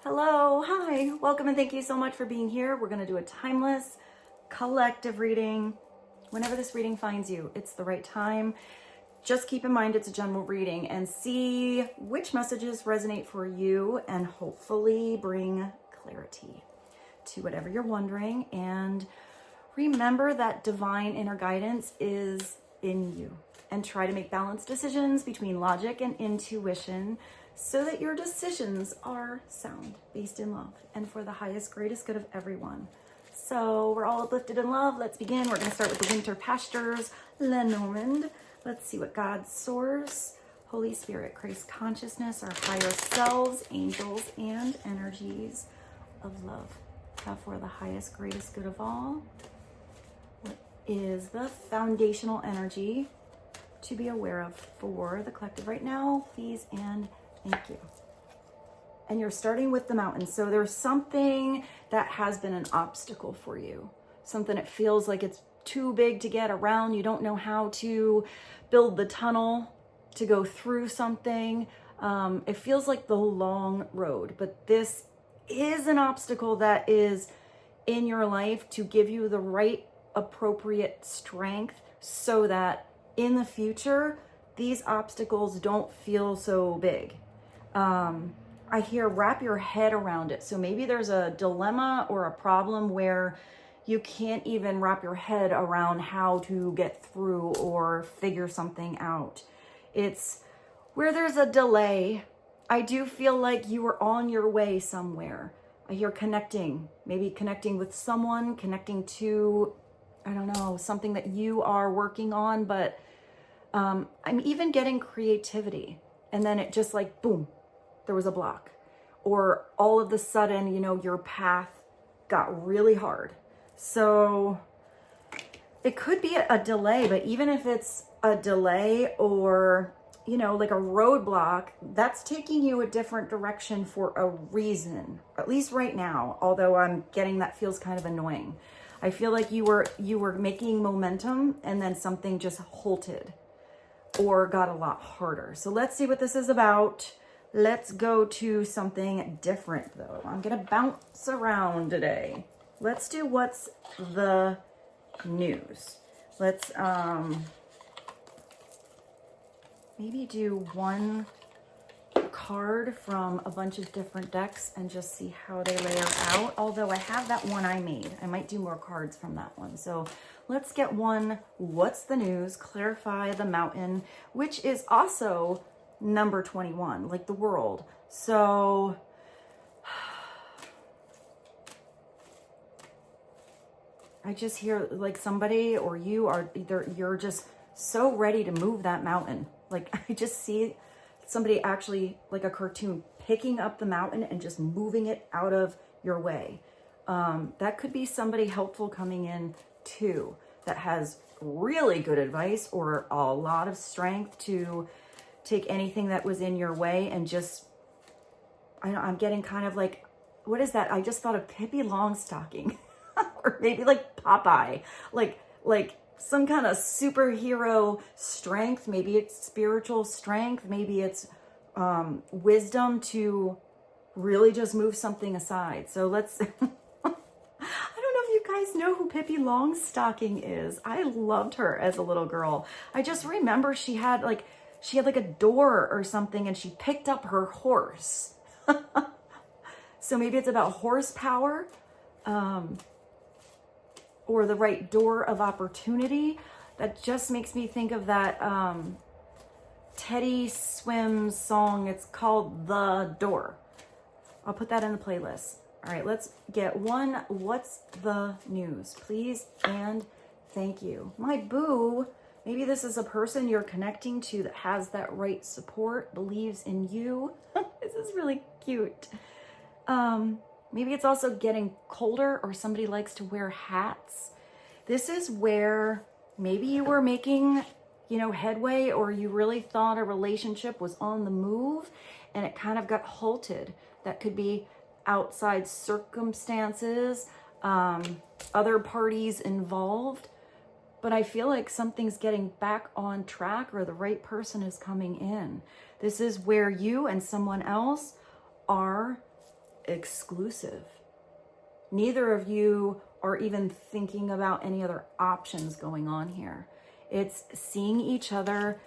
Hello, hi, welcome and thank you so much for being here. We're going to do a timeless collective reading. Whenever this reading finds you, it's the right time. Just keep in mind it's a general reading and see which messages resonate for you and hopefully bring clarity to whatever you're wondering. And remember that divine inner guidance is in you, and try to make balanced decisions between logic and intuition so that your decisions are sound, based in love, and for the highest, greatest good of everyone. So we're all uplifted in love. Let's begin. We're going to start with the winter pastures, Lenormand. Let's see what God's source, Holy Spirit, Christ consciousness, our higher selves, angels, and energies of love have for the highest, greatest good of all. What is the foundational energy to be aware of for the collective right now, please, and thank you. And you're starting with the mountain. So there's something that has been an obstacle for you. Something that feels like it's too big to get around. You don't know how to build the tunnel to go through something. It feels like the long road, but this is an obstacle that is in your life to give you the right appropriate strength so that in the future, these obstacles don't feel so big. I hear wrap your head around it. So maybe there's a dilemma or a problem where you can't even wrap your head around how to get through or figure something out. It's where there's a delay. I do feel like you are on your way somewhere. I hear connecting, maybe connecting with someone, connecting to, I don't know, something that you are working on, but I'm even getting creativity. And then it just like, boom, there was a block. Or all of a sudden, your path got really hard. So it could be a delay, but even if it's a delay or, like a roadblock, that's taking you a different direction for a reason, at least right now. Although I'm getting that feels kind of annoying. I feel like you were making momentum and then something just halted or got a lot harder. So let's see what this is about. Let's go to something different though. I'm gonna bounce around today. Let's do what's the news. Let's maybe do one card from a bunch of different decks and just see how they layer out. Although I have that one I made. I might do more cards from that one. So let's get one, what's the news, clarify the mountain, which is also number 21, like the world. So I just hear like somebody or you are either, you're just so ready to move that mountain. Like I just see somebody actually like a cartoon picking up the mountain and just moving it out of your way. That could be somebody helpful coming in too, that has really good advice or a lot of strength to take anything that was in your way and just, I'm getting kind of like, what is that? I just thought of Pippi Longstocking or maybe like Popeye, like some kind of superhero strength. Maybe it's spiritual strength. Maybe it's wisdom to really just move something aside. So let's, I don't know if you guys know who Pippi Longstocking is. I loved her as a little girl. I just remember she had like a door or something and she picked up her horse. So maybe it's about horsepower, or the right door of opportunity. That just makes me think of that Teddy Swims song. It's called The Door. I'll put that in the playlist. All right, let's get one. What's the news, please? And thank you. My boo. Maybe this is a person you're connecting to that has that right support, believes in you. This is really cute. Maybe it's also getting colder or somebody likes to wear hats. This is where maybe you were making, headway, or you really thought a relationship was on the move and it kind of got halted. That could be outside circumstances, other parties involved. But I feel like something's getting back on track or the right person is coming in. This is where you and someone else are exclusive. Neither of you are even thinking about any other options going on here. It's seeing each other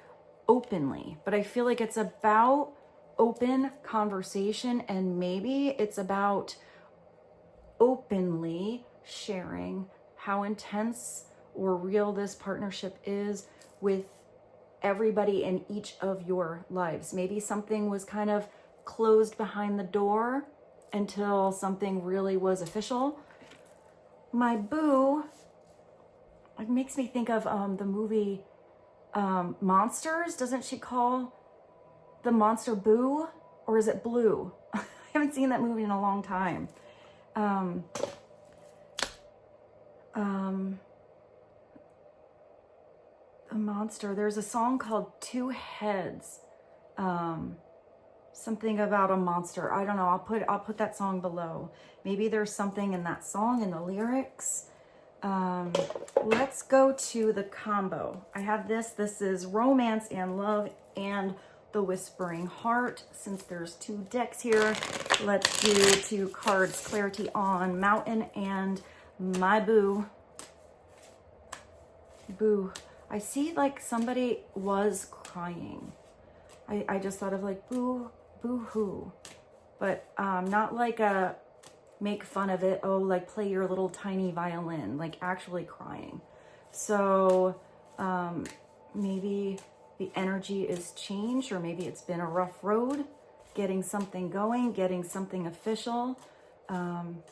openly, but I feel like it's about open conversation, and maybe it's about openly sharing how intense or real this partnership is with everybody in each of your lives. Maybe something was kind of closed behind the door until something really was official. My boo, it makes me think of the movie Monsters. Doesn't she call the monster Boo? Or is it Blue? I haven't seen that movie in a long time. A monster. There's a song called Two Heads. Something about a monster. I don't know. I'll put that song below. Maybe there's something in that song, in the lyrics. Let's go to the combo. I have this. This is Romance and Love and the Whispering Heart. Since there's 2 decks here, let's do 2 cards. Clarity on Mountain and My Boo. Boo. I see like somebody was crying. I just thought of like boo hoo, but not like a make fun of it. Oh, like play your little tiny violin, like actually crying. So maybe the energy is changed, or maybe it's been a rough road getting something going, getting something official.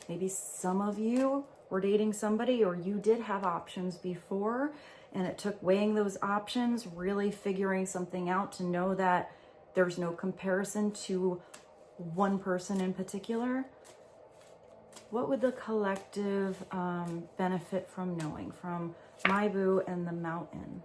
Maybe some of you were dating somebody, or you did have options before, and it took weighing those options, really figuring something out to know that there's no comparison to one person in particular. What would the collective benefit from knowing from My Boo and the Mountain?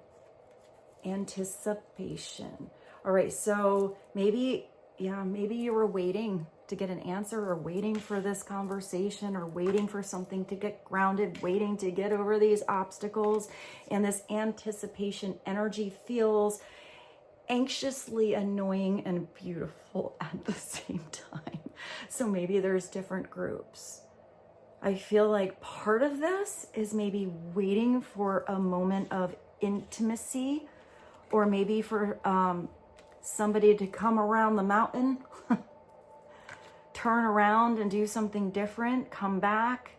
Anticipation. All right, so maybe you were waiting to get an answer, or waiting for this conversation, or waiting for something to get grounded, waiting to get over these obstacles. And this anticipation energy feels anxiously annoying and beautiful at the same time. So maybe there's different groups. I feel like part of this is maybe waiting for a moment of intimacy, or maybe for somebody to come around the mountain, turn around and do something different, come back,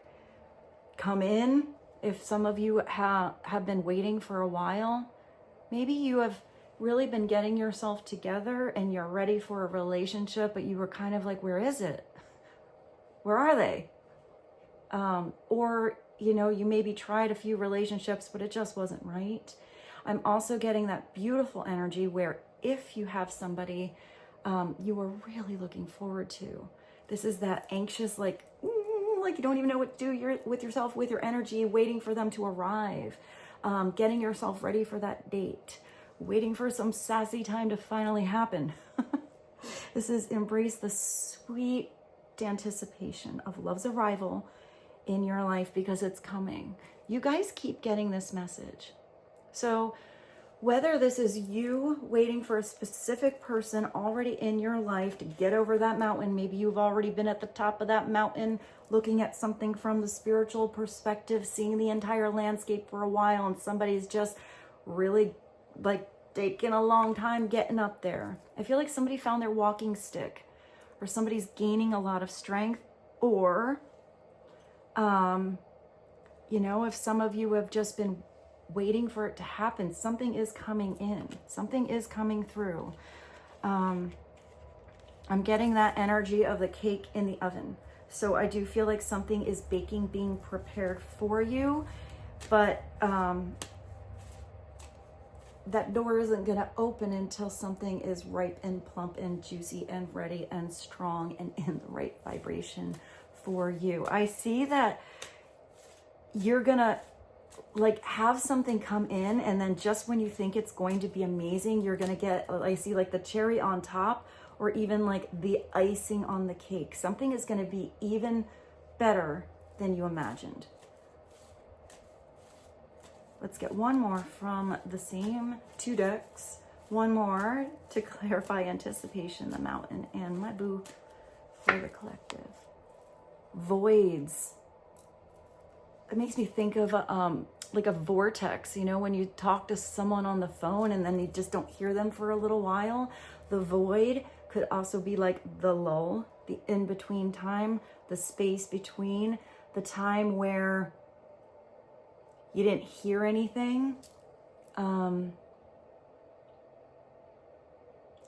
come in. If some of you have been waiting for a while, maybe you have really been getting yourself together and you're ready for a relationship, but you were kind of like, where is it? Where are they? Or, you maybe tried a few relationships, but it just wasn't right. I'm also getting that beautiful energy where if you have somebody you are really looking forward to, this is that anxious, like you don't even know what to do with yourself, with your energy, waiting for them to arrive, getting yourself ready for that date, waiting for some sassy time to finally happen. This is embrace the sweet anticipation of love's arrival in your life, because it's coming. You guys keep getting this message. So whether this is you waiting for a specific person already in your life to get over that mountain, maybe you've already been at the top of that mountain looking at something from the spiritual perspective, seeing the entire landscape for a while, and somebody's just really like taking a long time getting up there. I feel like somebody found their walking stick, or somebody's gaining a lot of strength, or if some of you have just been waiting for it to happen, something is coming in, something is coming through. I'm getting that energy of the cake in the oven. So I do feel like something is baking, being prepared for you, but that door isn't going to open until something is ripe and plump and juicy and ready and strong and in the right vibration for you. I see that you're going to have something come in, and then just when you think it's going to be amazing, you're going to get, I see like the cherry on top, or even like the icing on the cake. Something is going to be even better than you imagined. Let's get one more from the same 2 decks. One more to clarify anticipation, the Mountain, and My Boo for the collective. voids. It makes me think of like a vortex, you know, when you talk to someone on the phone and then you just don't hear them for a little while. The void could also be like the lull, the in-between time, the space between, the time where you didn't hear anything.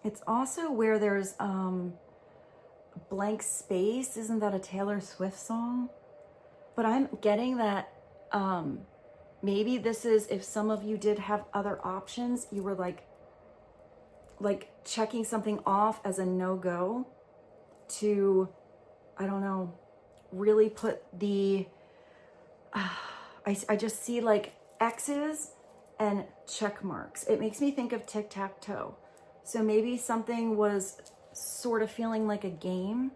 It's also where there's blank space. Isn't that a Taylor Swift song? But I'm getting that maybe this is, if some of you did have other options, you were like checking something off as a no-go to, I don't know, really put the, I just see like X's and check marks. It makes me think of tic-tac-toe. So maybe something was sort of feeling like a game.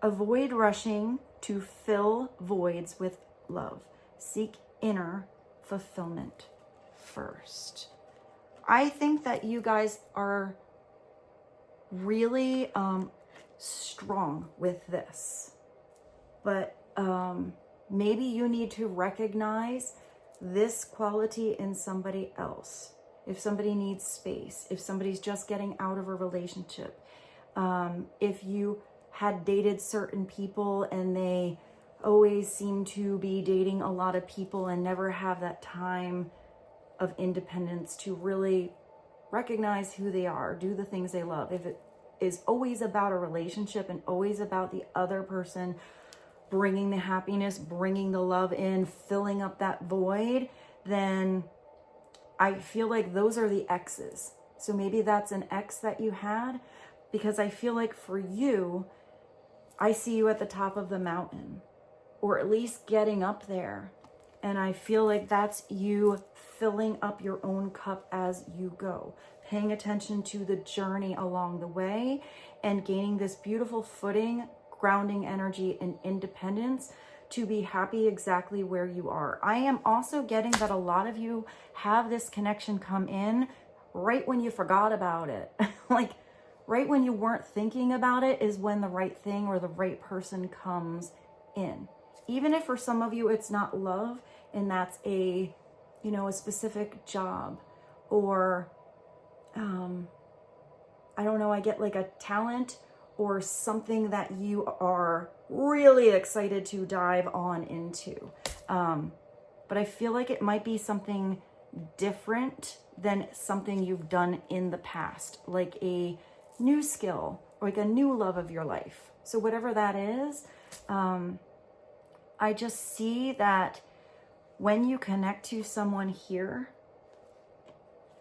Avoid rushing to fill voids with love. Seek inner fulfillment first. I think that you guys are really strong with this, but maybe you need to recognize this quality in somebody else. If somebody needs space, if somebody's just getting out of a relationship, if you had dated certain people and they always seem to be dating a lot of people and never have that time of independence to really recognize who they are, do the things they love. If it is always about a relationship and always about the other person bringing the happiness, bringing the love in, filling up that void, then I feel like those are the X's. So maybe that's an X that you had, because I feel like for you, I see you at the top of the mountain, or at least getting up there. And I feel like that's you filling up your own cup as you go, paying attention to the journey along the way and gaining this beautiful footing, grounding energy and independence to be happy exactly where you are. I am also getting that a lot of you have this connection come in right when you forgot about it. Like right when you weren't thinking about it is when the right thing or the right person comes in. Even if for some of you it's not love and that's a, you know, a specific job, or I don't know, I get like a talent or something that you are really excited to dive on into. But I feel like it might be something different than something you've done in the past, like a new skill, or like a new love of your life. So whatever that is, I just see that when you connect to someone here,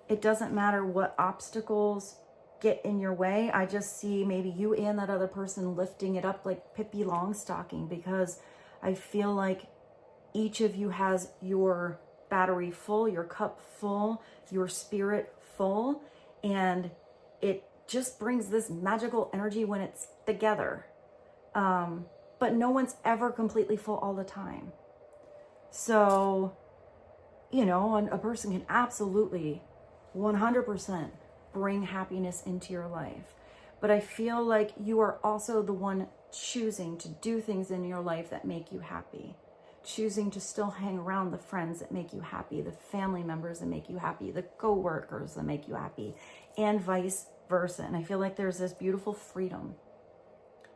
it doesn't matter what obstacles get in your way. I just see maybe you and that other person lifting it up like Pippi Longstocking, because I feel like each of you has your battery full, your cup full, your spirit full, and it just brings this magical energy when it's together. But no one's ever completely full all the time. So, you know, a person can absolutely 100% bring happiness into your life. But I feel like you are also the one choosing to do things in your life that make you happy. Choosing to still hang around the friends that make you happy, the family members that make you happy, the co-workers that make you happy, and vice versa. And I feel like there's this beautiful freedom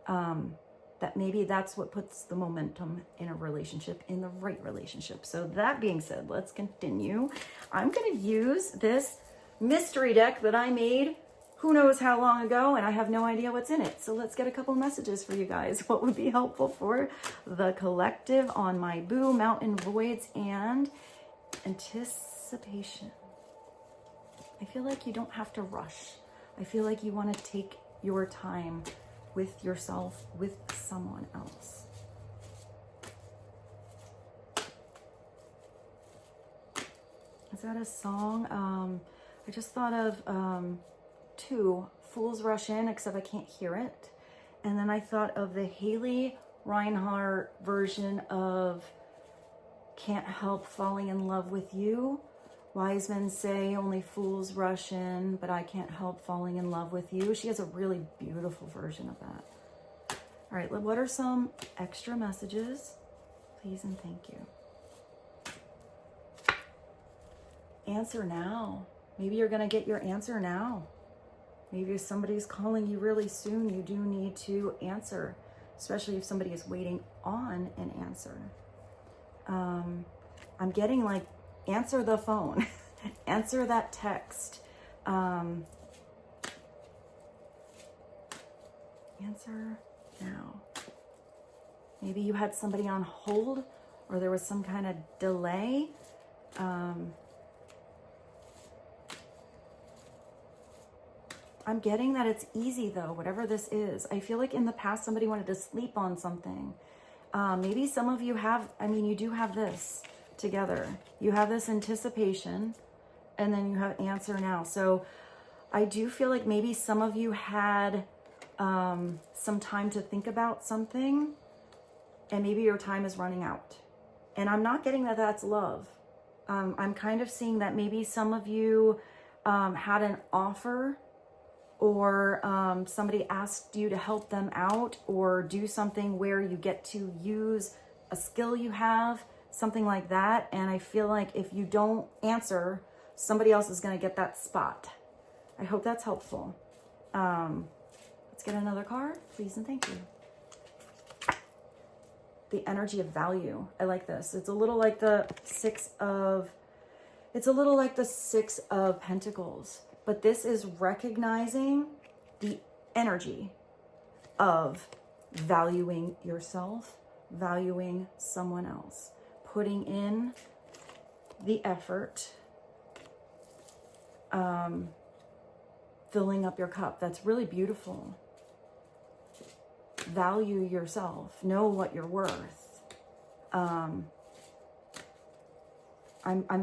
that maybe that's what puts the momentum in a relationship, in the right relationship. So that being said, let's continue. I'm going to use this mystery deck that I made who knows how long ago, and I have no idea what's in it. So let's get a couple messages for you guys. What would be helpful for the collective on my Boo, Mountain Voids, and Anticipation? I feel like you don't have to rush. I feel like you want to take your time with yourself, with someone else. Is that a song? I just thought of two, Fools Rush In, except I can't hear it. And then I thought of the Haley Reinhart version of Can't Help Falling in Love with You. Wise men say only fools rush in, but I can't help falling in love with you. She has a really beautiful version of that. All right, what are some extra messages? Please and thank you. Answer now. Maybe you're going to get your answer now. Maybe if somebody's calling you really soon, you do need to answer, especially if somebody is waiting on an answer. I'm getting like, answer the phone, answer that text. Answer now. Maybe you had somebody on hold or there was some kind of delay. I'm getting that it's easy though, whatever this is. I feel like in the past somebody wanted to sleep on something. Maybe some of you have, you do have this together. You have this anticipation and then you have answer now. So I do feel like maybe some of you had some time to think about something and maybe your time is running out. And I'm not getting that that's love. I'm kind of seeing that maybe some of you had an offer or somebody asked you to help them out or do something where you get to use a skill you have, something like that. And I feel like if you don't answer, somebody else is going to get that spot. I hope that's helpful. Let's get another card, please and thank you. The energy of value. I like this. It's a little like the Six of Pentacles. But this is recognizing the energy of valuing yourself, valuing someone else, putting in the effort, filling up your cup. That's really beautiful. Value yourself. Know what you're worth. I'm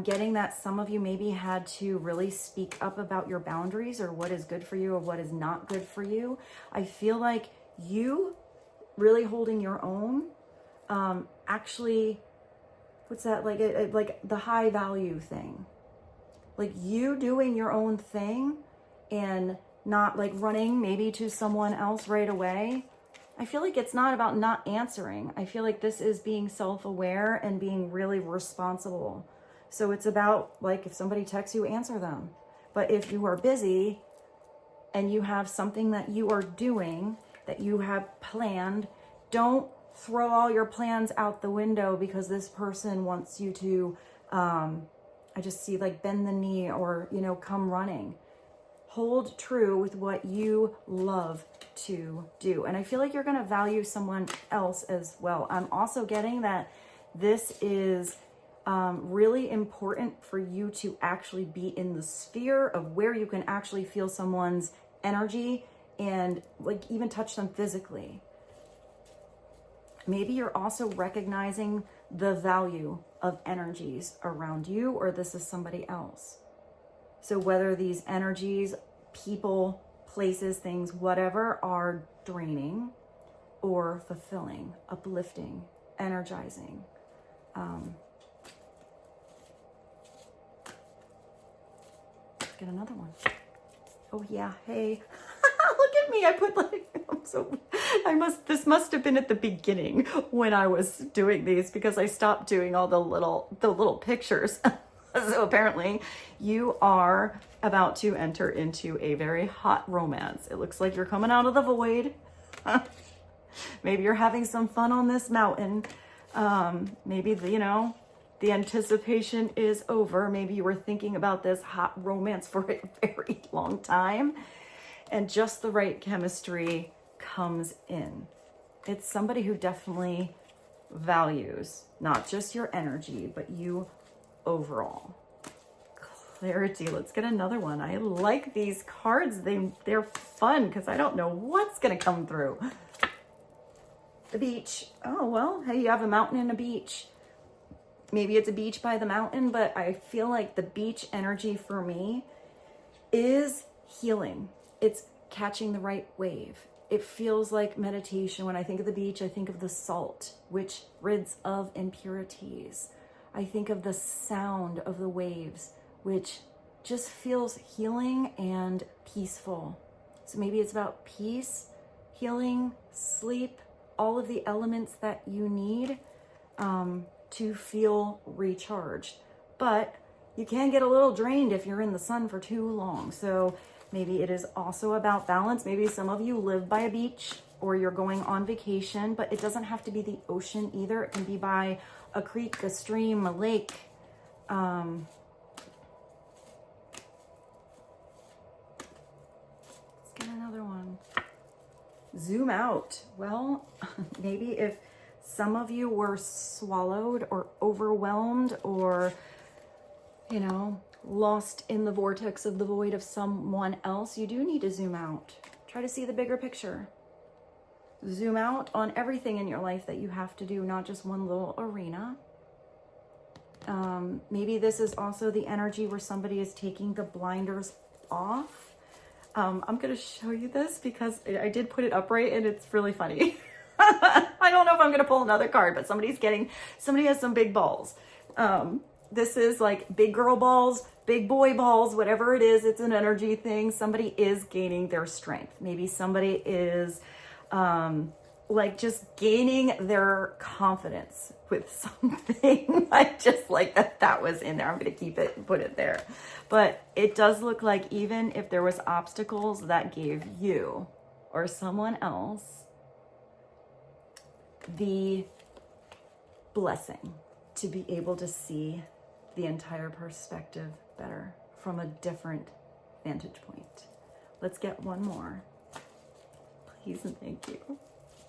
getting that some of you maybe had to really speak up about your boundaries or what is good for you or what is not good for you. I feel like you really holding your own, actually, what's that, like the high value thing. Like you doing your own thing and not like running maybe to someone else right away. I feel like it's not about not answering. I feel like this is being self-aware and being really responsible. So it's about like if somebody texts you, answer them. But if you are busy and you have something that you are doing that you have planned, don't throw all your plans out the window because this person wants you to, I just see like bend the knee or, come running. Hold true with what you love to do. And I feel like you're going to value someone else as well. I'm also getting that this is really important for you to actually be in the sphere of where you can actually feel someone's energy and like even touch them physically. Maybe you're also recognizing the value of energies around you, or this is somebody else. So whether these energies, people, places, things, whatever, are draining or fulfilling, uplifting, energizing. Get another one. Oh yeah, hey. Look at me. I put like, this must have been at the beginning when I was doing these because I stopped doing all the little pictures. So apparently you are about to enter into a very hot romance. It looks like you're coming out of the void. Maybe you're having some fun on this mountain. Maybe, the anticipation is over. Maybe you were thinking about this hot romance for a very long time and just the right chemistry comes in. It's somebody who definitely values not just your energy, but you overall. Clarity. Let's get another one. I like these cards. They're fun because I don't know what's going to come through. The beach. Oh, well, hey, you have a mountain and a beach. Maybe it's a beach by the mountain, but I feel like the beach energy for me is healing. It's catching the right wave. It feels like meditation. When I think of the beach, I think of the salt, which rids of impurities. I think of the sound of the waves, which just feels healing and peaceful. So maybe it's about peace, healing, sleep, all of the elements that you need to feel recharged. But you can get a little drained if you're in the sun for too long. So maybe it is also about balance. Maybe some of you live by a beach or you're going on vacation, but it doesn't have to be the ocean either. It can be by a creek, a stream, a lake. Let's get another one. Zoom out. Well, maybe if some of you were swallowed or overwhelmed or, you know, lost in the vortex of the void of someone else, you do need to zoom out. Try to see the bigger picture. Zoom out on everything in your life that you have to do, not just one little arena. Maybe this is also the energy where somebody is taking the blinders off. I'm going to show you this because I did put it upright and it's really funny. I don't know if I'm going to pull another card, but somebody has some big balls. This is like big girl balls, big boy balls, whatever it is. It's an energy thing. Somebody is gaining their strength. Maybe somebody is like just gaining their confidence with something. I just like that was in there. I'm going to keep it, put it there. But it does look like even if there was obstacles, that gave you or someone else the blessing to be able to see the entire perspective better from a different vantage point. Let's get one more. Please and thank you.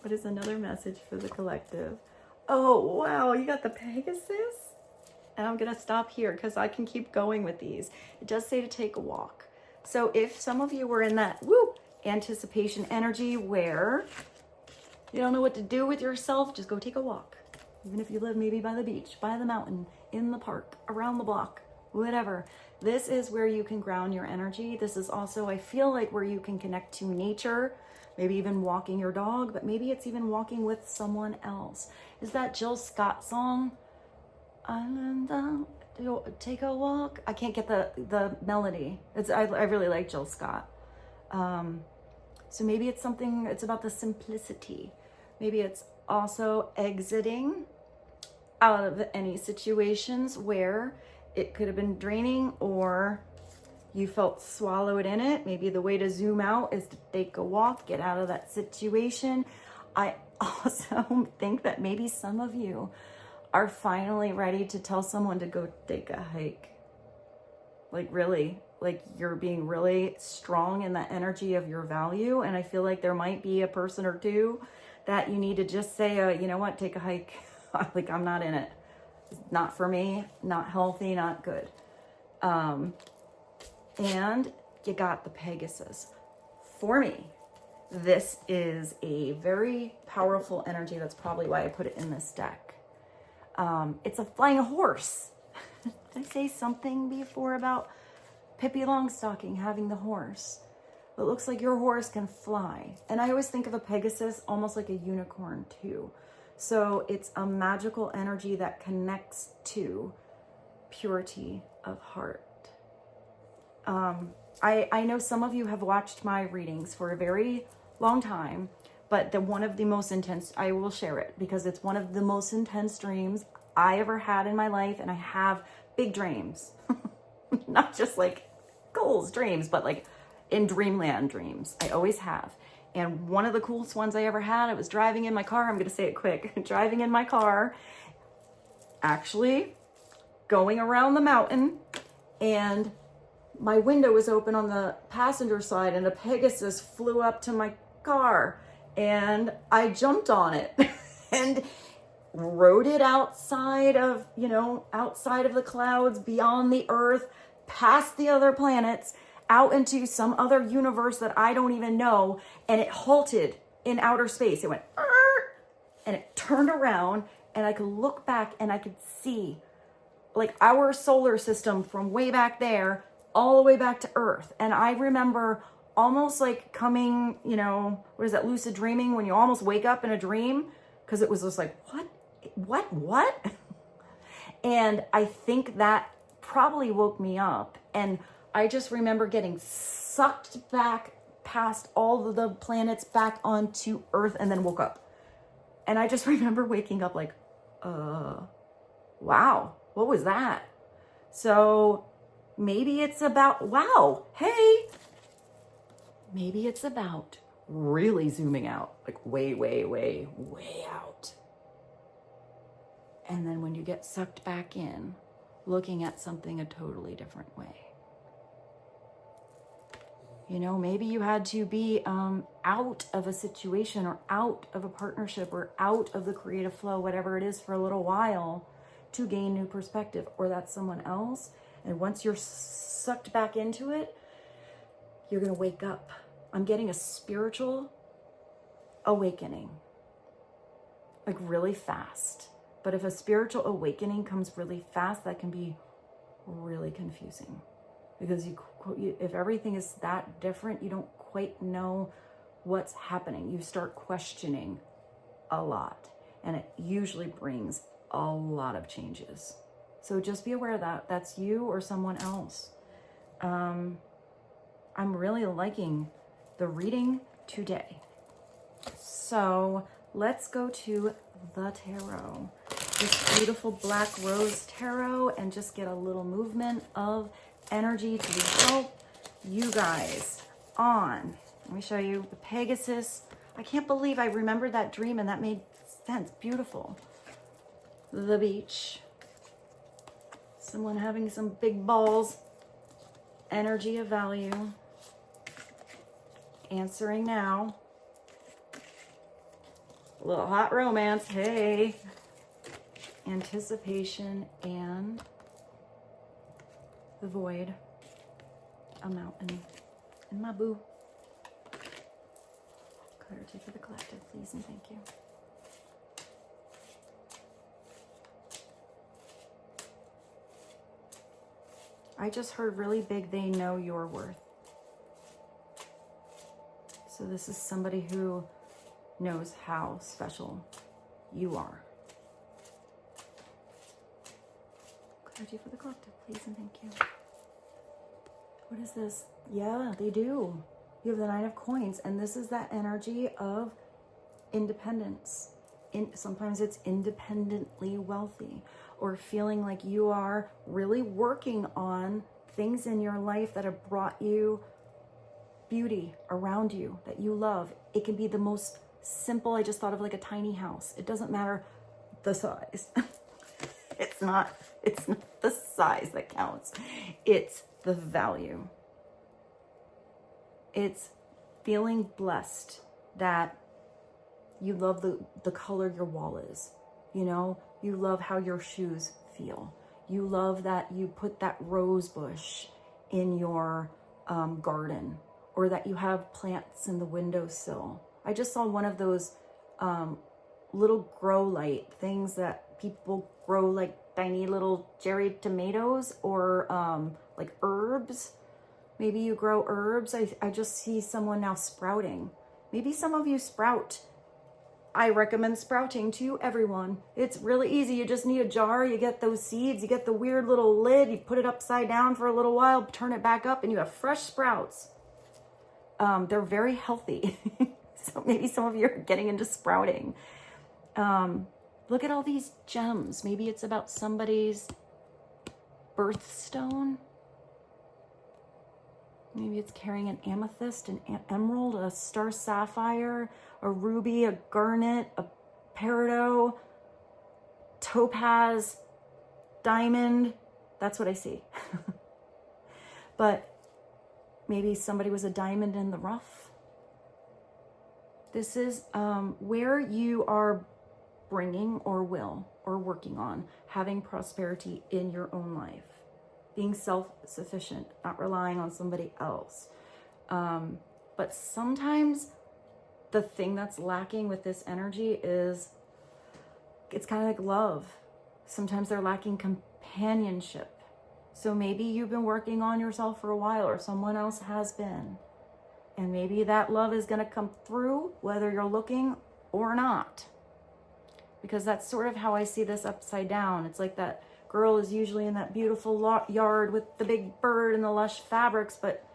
What is another message for the collective? Oh, wow, you got the Pegasus? And I'm going to stop here because I can keep going with these. It does say to take a walk. So if some of you were in that anticipation energy where you don't know what to do with yourself, just go take a walk. Even if you live maybe by the beach, by the mountain, in the park, around the block, whatever. This is where you can ground your energy. This is also, I feel like, where you can connect to nature. Maybe even walking your dog, but maybe it's even walking with someone else. Is that Jill Scott song? Take a walk. I can't get the melody. I really like Jill Scott. So maybe it's something, it's about the simplicity. Maybe it's also exiting out of any situations where it could have been draining or you felt swallowed in it. Maybe the way to zoom out is to take a walk, get out of that situation. I also think that maybe some of you are finally ready to tell someone to go take a hike. Like really, like you're being really strong in that energy of your value. And I feel like there might be a person or two that you need to just say, you know what, take a hike. Like I'm not in it. It's not for me, not healthy, not good. And you got the Pegasus. For me, this is a very powerful energy. That's probably why I put it in this deck. It's a flying horse. Did I say something before about Pippi Longstocking having the horse? It looks like your horse can fly. And I always think of a Pegasus almost like a unicorn too. So it's a magical energy that connects to purity of heart. I know some of you have watched my readings for a very long time, but one of the most intense, I will share it because it's one of the most intense dreams I ever had in my life. And I have big dreams, not just like goals, dreams, but like in dreamland dreams. I always have. And one of the coolest ones I ever had, I was driving in my car. I'm going to say it quick. Driving in my car, actually going around the mountain, and my window was open on the passenger side and a Pegasus flew up to my car and I jumped on it and rode it outside of, outside of the clouds, beyond the earth, past the other planets, out into some other universe that I don't even know. And it halted in outer space. It went, and it turned around and I could look back and I could see like our solar system from way back there all the way back to Earth. And I remember almost like coming, what is that, lucid dreaming, when you almost wake up in a dream? Because it was just like, what? And I think that probably woke me up. And I just remember getting sucked back past all of the planets back onto Earth and then woke up. And I just remember waking up like, wow, what was that? So maybe it's about, wow, hey, maybe it's about really zooming out, like way, way, way, way out. And then when you get sucked back in, looking at something a totally different way. You know, maybe you had to be out of a situation or out of a partnership or out of the creative flow, whatever it is, for a little while to gain new perspective, or that's someone else. And once you're sucked back into it, you're going to wake up. I'm getting a spiritual awakening, like really fast. But if a spiritual awakening comes really fast, that can be really confusing. Because if everything is that different, you don't quite know what's happening. You start questioning a lot, and it usually brings a lot of changes. So just be aware of that. That's you or someone else. I'm really liking the reading today. So let's go to the tarot. This beautiful black rose tarot, and just get a little movement of energy to help you guys on. Let me show you the Pegasus. I can't believe I remembered that dream and that made sense. Beautiful. The beach. Someone having some big balls. Energy of value. Answering now. A little hot romance. Hey. Anticipation and the void, a mountain, and my boo. Clarity for the collective, please and thank you. I just heard really big, they know your worth. So this is somebody who knows how special you are. Clarity for the collective, please and thank you. What is this? Yeah, they do. You have the Nine of Coins, and this is that energy of independence. Sometimes it's independently wealthy, or feeling like you are really working on things in your life that have brought you beauty around you that you love. It can be the most simple. I just thought of like a tiny house. It doesn't matter the size. It's not the size that counts. It's the value. It's feeling blessed that you love the color your wall is. You know, you love how your shoes feel. You love that you put that rose bush in your garden, or that you have plants in the windowsill. I just saw one of those little grow light things that people grow, like tiny little cherry tomatoes, or like herbs. Maybe you grow herbs. I just see someone now sprouting. Maybe some of you sprout. I recommend sprouting to everyone. It's really easy. You just need a jar. You get those seeds. You get the weird little lid. You put it upside down for a little while, turn it back up, and you have fresh sprouts. They're very healthy. So maybe some of you are getting into sprouting. Look at all these gems. Maybe it's about somebody's birthstone. Maybe it's carrying an amethyst, an emerald, a star sapphire, a ruby, a garnet, a peridot, topaz, diamond. That's what I see. But maybe somebody was a diamond in the rough. This is where you are bringing or working on having prosperity in your own life. Being self-sufficient, not relying on somebody else. But sometimes the thing that's lacking with this energy is, it's kind of like love. Sometimes they're lacking companionship. So maybe you've been working on yourself for a while, or someone else has been. And maybe that love is going to come through whether you're looking or not. Because that's sort of how I see this upside down. It's like that girl is usually in that beautiful yard with the big bird and the lush fabrics, but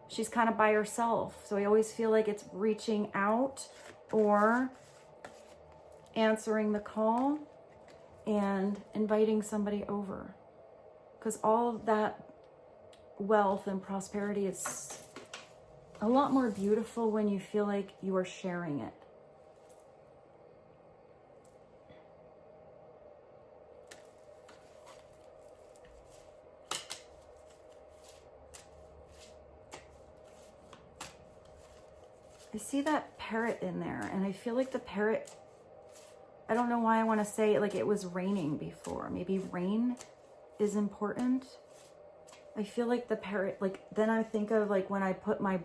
she's kind of by herself. So I always feel like it's reaching out, or answering the call and inviting somebody over. Because all of that wealth and prosperity is a lot more beautiful when you feel like you are sharing it. I see that parrot in there, and I feel like the parrot, I don't know why I want to say like it was raining before. Maybe rain is important. I feel like the parrot, like then I think of like when I put my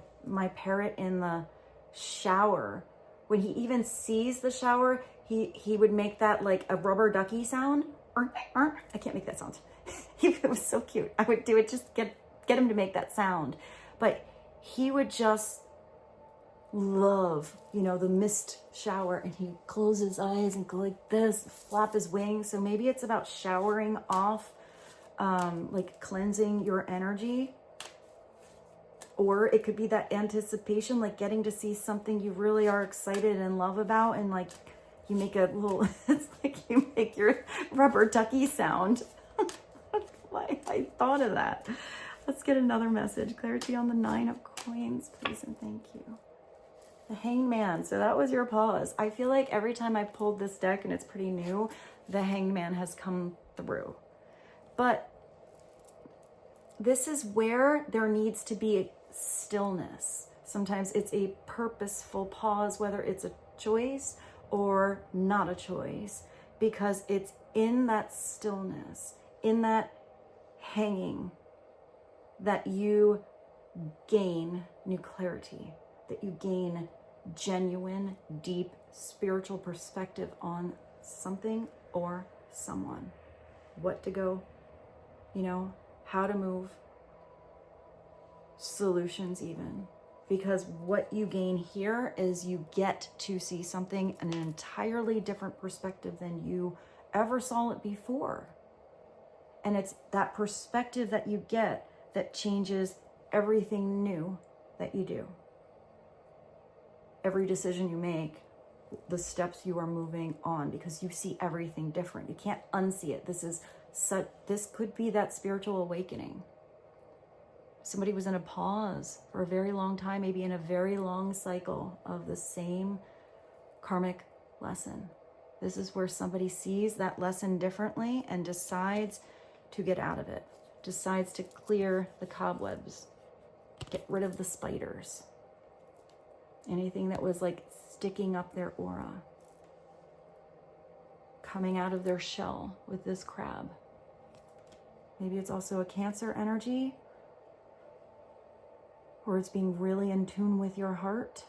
parrot in the shower, when he even sees the shower, he would make that like a rubber ducky sound. I can't make that sound. It was so cute. I would do it just get him to make that sound. But he would just love, you know, the mist shower, and he close his eyes and go like this, flap his wings. So maybe it's about showering off, like cleansing your energy. Or it could be that anticipation, like getting to see something you really are excited and love about, and like you make a little, it's like you make your rubber ducky sound. Why I thought of that. Let's get another message. Clarity on the 9 of Coins, please and thank you. The Hanged Man. So that was your pause. I feel like every time I pulled this deck, and it's pretty new, the Hanged Man has come through. But this is where there needs to be stillness. Sometimes it's a purposeful pause, whether it's a choice or not a choice, because it's in that stillness, in that hanging, that you gain new clarity, that you gain genuine, deep spiritual perspective on something or someone. What to go, you know, how to move, solutions even. Because what you gain here is you get to see something in an entirely different perspective than you ever saw it before. And it's that perspective that you get that changes everything new that you do. Every decision you make, the steps you are moving on, because you see everything different. You can't unsee it. This could be that spiritual awakening. Somebody was in a pause for a very long time, maybe in a very long cycle of the same karmic lesson. This is where somebody sees that lesson differently and decides to get out of it, decides to clear the cobwebs, get rid of the spiders, anything that was like sticking up their aura, coming out of their shell with this crab. Maybe it's also a Cancer energy, or it's being really in tune with your heart.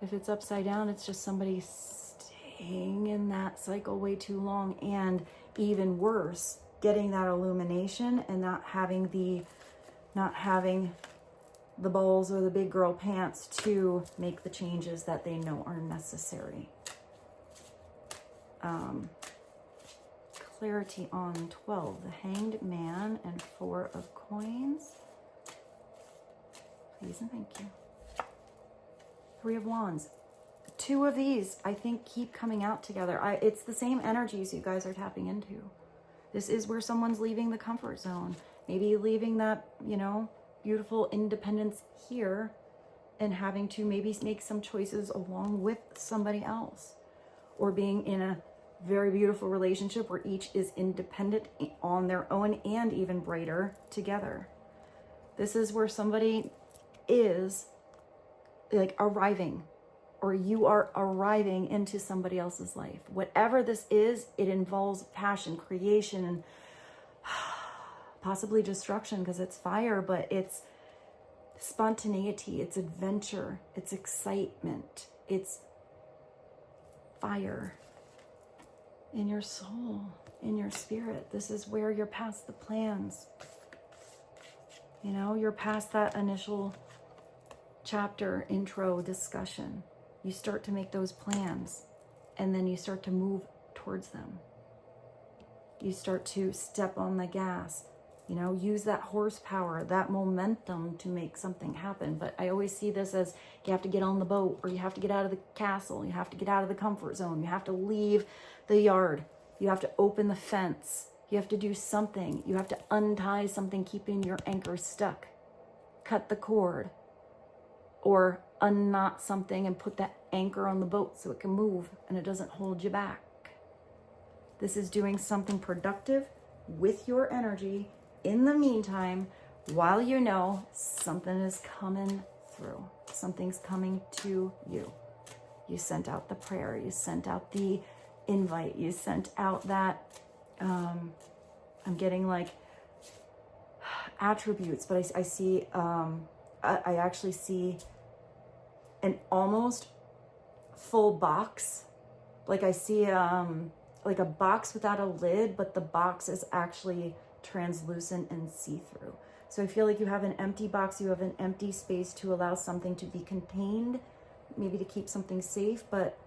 If it's upside down, it's just somebody staying in that cycle way too long, and even worse, getting that illumination and not having the balls or the big girl pants to make the changes that they know are necessary. Clarity on 12, the Hanged Man and 4 of Coins. Please and thank you. 3 of Wands. 2 of these, I think, keep coming out together. It's the same energies you guys are tapping into. This is where someone's leaving the comfort zone. Maybe leaving that, you know, beautiful independence here and having to maybe make some choices along with somebody else, or being in a very beautiful relationship where each is independent on their own and even brighter together. This is where somebody is like arriving, or you are arriving into somebody else's life. Whatever this is, it involves passion, creation, and possibly destruction because it's fire, but it's spontaneity, it's adventure, it's excitement, it's fire in your soul, in your spirit. This is where you're past the plans. You know, you're past that initial chapter, intro, discussion. You start to make those plans, and then you start to move towards them. You start to step on the gas You know, use that horsepower, that momentum to make something happen. But I always see this as you have to get on the boat, or you have to get out of the castle. You have to get out of the comfort zone. You have to leave the yard. You have to open the fence. You have to do something. You have to untie something keeping your anchor stuck. Cut the cord, or unknot something and put that anchor on the boat so it can move and it doesn't hold you back. This is doing something productive with your energy in the meantime, while you know something is coming through. Something's coming to you. You sent out the prayer. You sent out the invite. You sent out that, I'm getting like attributes, but I see, I actually see an almost full box. Like I see like a box without a lid, but the box is actually translucent and see-through. So I feel like you have an empty box, you have an empty space to allow something to be contained, maybe to keep something safe, but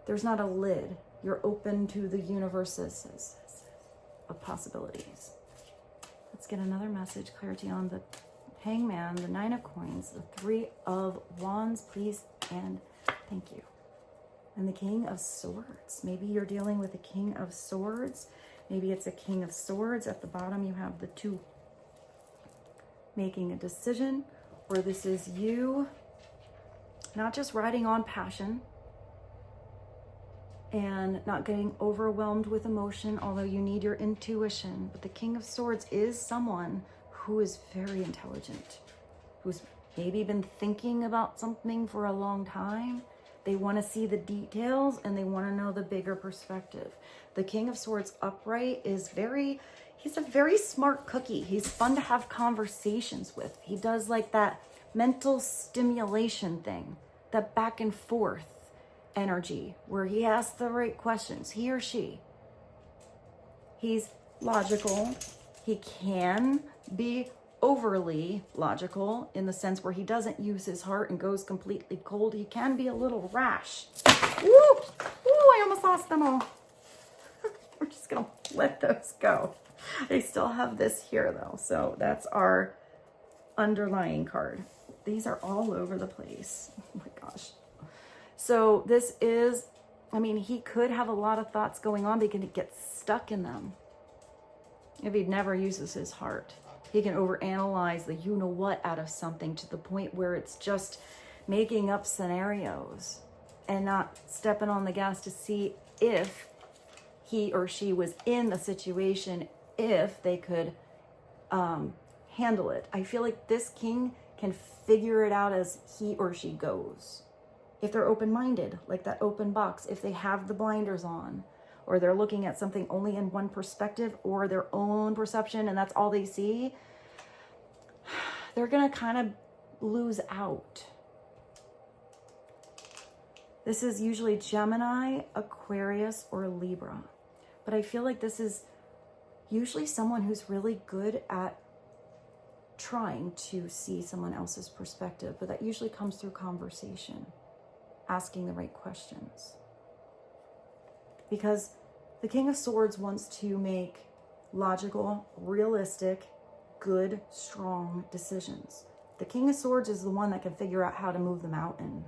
there's not a lid. You're open to the universes of possibilities. Let's get another message, clarity on the Hangman, the Nine of Coins, the Three of Wands, please, and thank you. And the King of Swords. Maybe you're dealing with a King of Swords. Maybe it's a King of Swords. At the bottom, you have the two making a decision, or this is you not just riding on passion and not getting overwhelmed with emotion, although you need your intuition. But the King of Swords is someone who is very intelligent, who's maybe been thinking about something for a long time. They want to see the details and they want to know the bigger perspective. The King of Swords upright is he's a very smart cookie. He's fun to have conversations with. He does like that mental stimulation thing, that back and forth energy where he asks the right questions, he or she. He's logical. He can be overly logical in the sense where he doesn't use his heart and goes completely cold. He can be a little rash. Woo! Ooh, I almost lost them all. We're just gonna let those go. I still have this here though, so that's our underlying card. These are all over the place. Oh my gosh. So this is, I mean, he could have a lot of thoughts going on, but he can get stuck in them if he never uses his heart. He can overanalyze the you-know-what out of something to the point where it's just making up scenarios and not stepping on the gas to see if he or she was in the situation, if they could handle it. I feel like this king can figure it out as he or she goes. If they're open-minded, like that open box, if they have the blinders on, or they're looking at something only in one perspective or their own perception, and that's all they see, they're gonna kind of lose out. This is usually Gemini, Aquarius, or Libra. But I feel like this is usually someone who's really good at trying to see someone else's perspective, but that usually comes through conversation, asking the right questions. Because the King of Swords wants to make logical, realistic, good, strong decisions. The King of Swords is the one that can figure out how to move the mountain.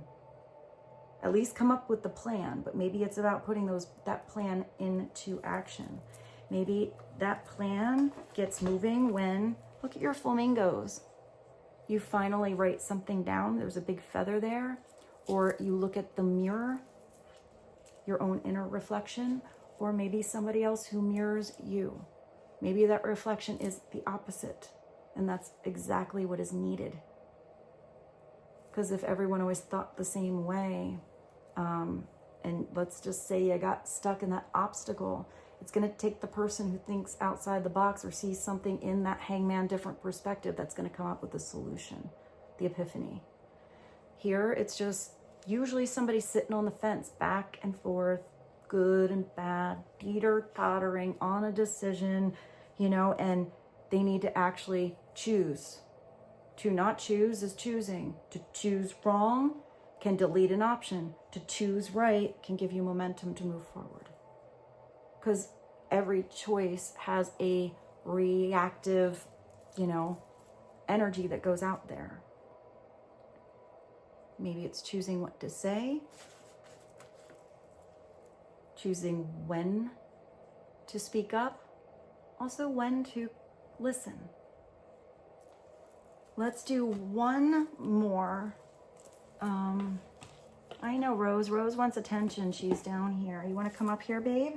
At least come up with the plan, but maybe it's about putting that plan into action. Maybe that plan gets moving when, look at your flamingos. You finally write something down, there's a big feather there, or you look at the mirror, your own inner reflection, or maybe somebody else who mirrors you. Maybe that reflection is the opposite, and that's exactly what is needed. Because if everyone always thought the same way, and let's just say you got stuck in that obstacle, it's going to take the person who thinks outside the box or sees something in that hangman different perspective that's going to come up with the solution, the epiphany. Here, it's just usually somebody sitting on the fence, back and forth, good and bad, teeter-tottering on a decision, and they need to actually choose. To not choose is choosing. To choose wrong can delete an option. To choose right can give you momentum to move forward. Because every choice has a reactive, you know, energy that goes out there. Maybe it's choosing what to say, choosing when to speak up, also when to listen. Let's do one more. I know Rose. Rose wants attention. She's down here. You want to come up here, babe?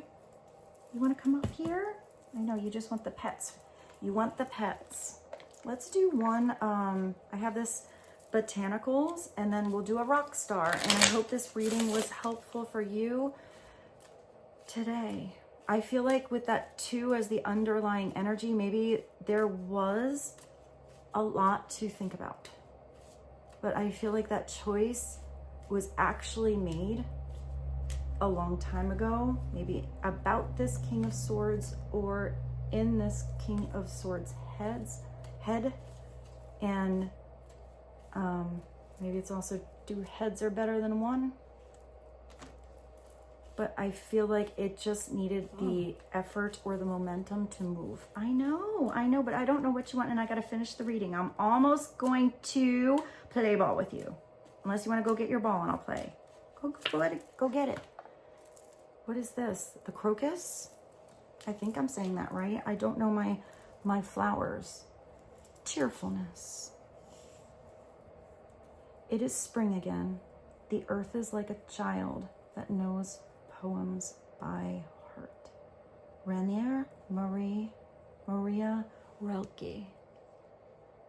You want to come up here? I know you just want the pets. You want the pets. Let's do one. I have this botanicals, and then we'll do a rock star. And I hope this reading was helpful for you today. I feel like with that 2 as the underlying energy, maybe there was a lot to think about. But I feel like that choice was actually made a long time ago, maybe about this King of Swords or in this King of Swords head. And maybe it's also, do heads are better than one? But I feel like it just needed the effort or the momentum to move. I know, but I don't know what you want, and I gotta finish the reading. I'm almost going to play ball with you. Unless you wanna go get your ball and I'll play. Go get it. What is this? The crocus? I think I'm saying that right. I don't know my flowers. Cheerfulness. It is spring again. The earth is like a child that knows poems by heart. Rainier Maria Rilke.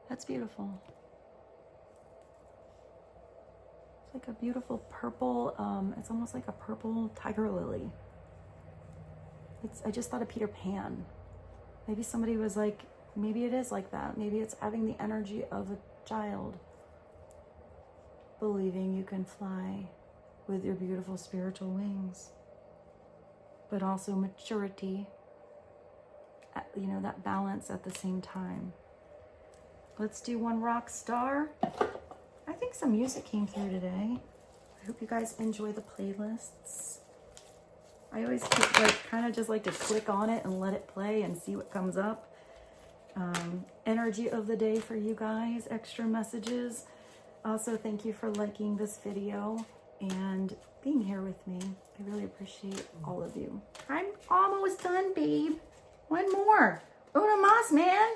That's beautiful. It's like a beautiful purple, it's almost like a purple tiger lily. I just thought of Peter Pan. Maybe somebody was like, maybe it is like that. Maybe it's having the energy of a child, believing you can fly with your beautiful spiritual wings, but also maturity, you know, that balance at the same time. Let's do one rock star. I think some music came through today. I hope you guys enjoy the playlists. I always kind of just like to click on it and let it play and see what comes up. Energy of the day for you guys, extra messages. Also, thank you for liking this video and being here with me. I really appreciate all of you. I'm almost done, babe. One more. Una mas, man.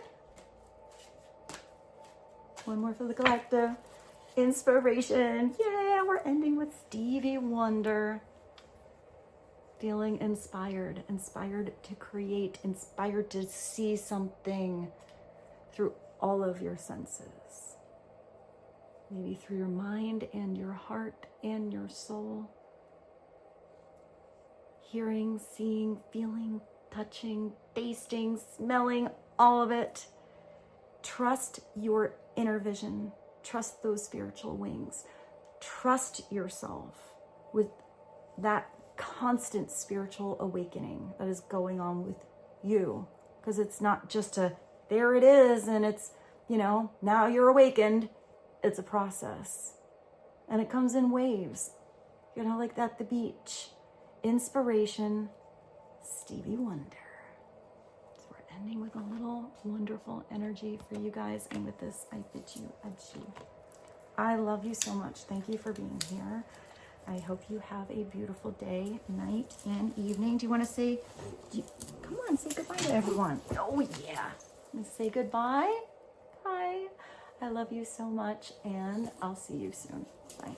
One more for the collective. Inspiration. Yeah, we're ending with Stevie Wonder. Feeling inspired. Inspired to create. Inspired to see something through all of your senses. Maybe through your mind and your heart and your soul. Hearing, seeing, feeling, touching, tasting, smelling, all of it. Trust your inner vision. Trust those spiritual wings. Trust yourself with that constant spiritual awakening that is going on with you. Because it's not just there it is and it's, you know, now you're awakened. It's a process. And it comes in waves. You know, like at the beach. Inspiration, Stevie Wonder. So we're ending with a little wonderful energy for you guys. And with this, I bid you adieu. I love you so much. Thank you for being here. I hope you have a beautiful day, night, and evening. Do you want to say, come on, say goodbye to everyone. Oh, yeah. Let's say goodbye. Bye. I love you so much, and I'll see you soon. Bye.